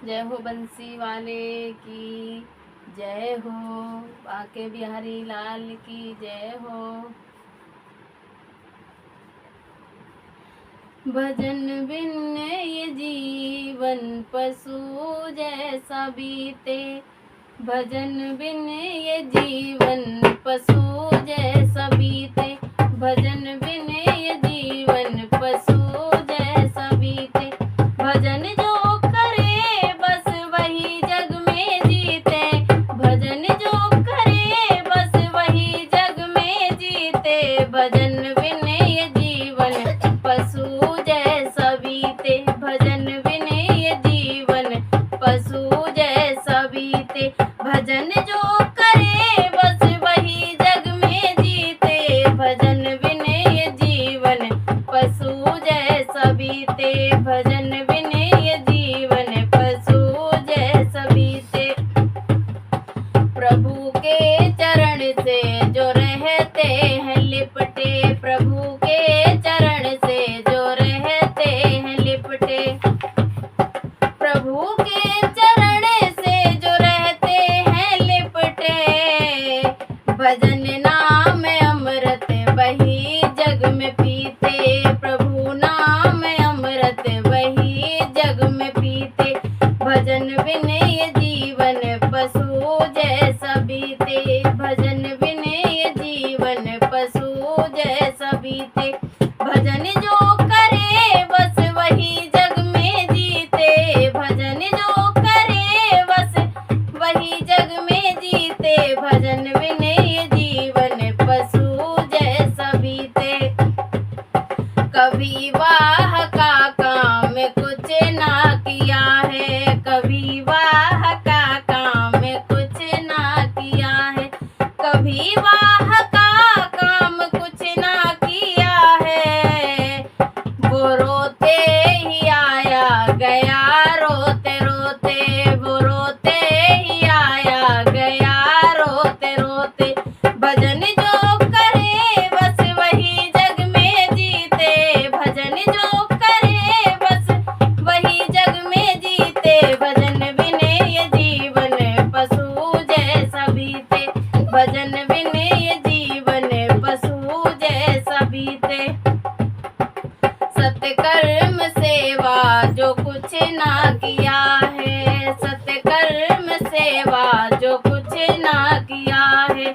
जय हो बंसी वाले की जय हो, बाके बिहारी लाल की जय हो। भजन बिन ये जीवन पशु जैसा बीते, भजन बिन ये जीवन पशु जैसा बीते, भजन बिन ये जीवन पशु जैसा बीते। भजन जो करे बस वही जग में जीते, भजन जो करे बस वही जग में जीते, भजन बिन ये जीवन पशु जैसा बीते, भजन बिन ये जीवन पशु जैसा बीते। भजन जो करे बस वही जग में जीते, भजन बिन ये जीवन पशु जैसा बीते, भजन बिन ये जीवन पशु जैसा बीते। प्रभु के चरण से जो रहते हैं लिपटे, प्रभु के चरण से जो रहते हैं लिपटे, प्रभु के चरण से जो रहते हैं लिपटे। भजन नाम अमृत वही जग में पीते, प्रभु नाम अमृत वही जग में पीते। भजन बिन ये जीवन पशु जैसा बीते, भजन बिन ये जीवन पशु जैसा बीते। भजन जो करे बस वही जग में जीते, भजन जो करे बस वही जग में जीते, भजन बिन ये जीवन पशु जैसा बीते। कभी वाह का काम कुछ ना किया है, कभी वाह का काम कुछ ना किया है, कभी वाह का काम कुछ ना किया है। वो रोते ही आया गया रोते रोते, वो रोते ही आया गया रोते रोते। भजन जो करे बस वही जग में जीते, भजन जो करे बस वही जग में जीते, भजन बिन ये जीवन पशु जैसा बीते, भजन बिन ये जीवन पशु जैसा बीते। सत्कर्म सेवा जो कुछ ना किया है, सत्कर्म सेवा जो कुछ ना किया है,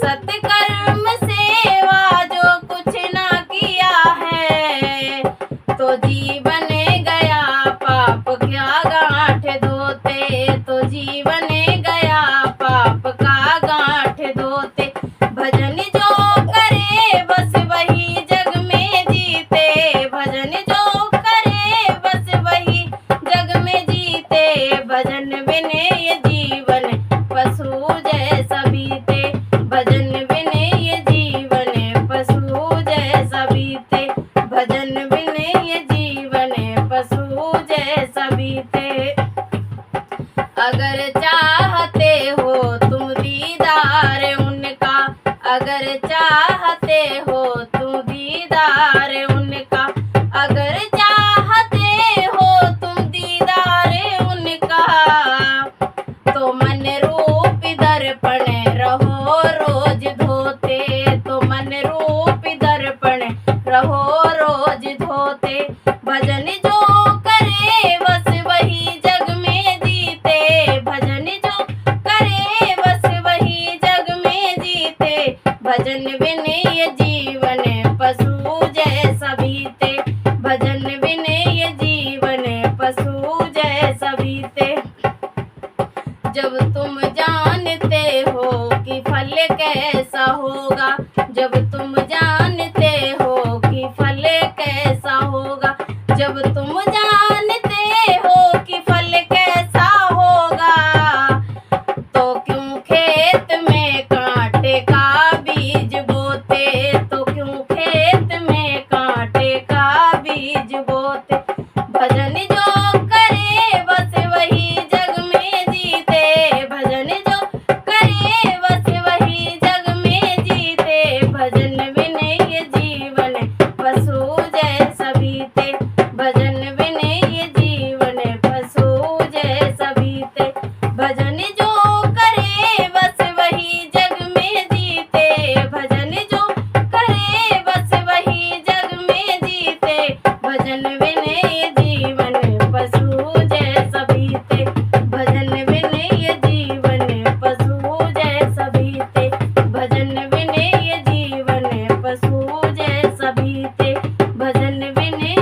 सत्कर्म सेवा जो कुछ ना किया है। तो जीवन गया पाप क्या गांठ धोते, तो जीवन गया पाप का गांठ धोते। भजन जो करे बस वही जग में जीते, भजन जो करे बस वही जग में जीते, भजन बिन ये जीवन पशु जैसा बीते, भजन बिन ये जीवन पशु जैसा बीते, भजन बिन ये जीवन पशु जैसा बीते। अगर चाहते हो तुम दीदार उनका, अगर चाहते हो तुम दीदार उनका, अगर चाहते हो तुम दीदार उनका, तो मन रूपी दर्पण रहो रोज धोते, तो मन रूपी दर्पण रहो रोज धोते। भजन जो करे बस वही जग में जीते, भजन जो करे बस वही जग में जीते, भजन बिन ये जीवन मैंने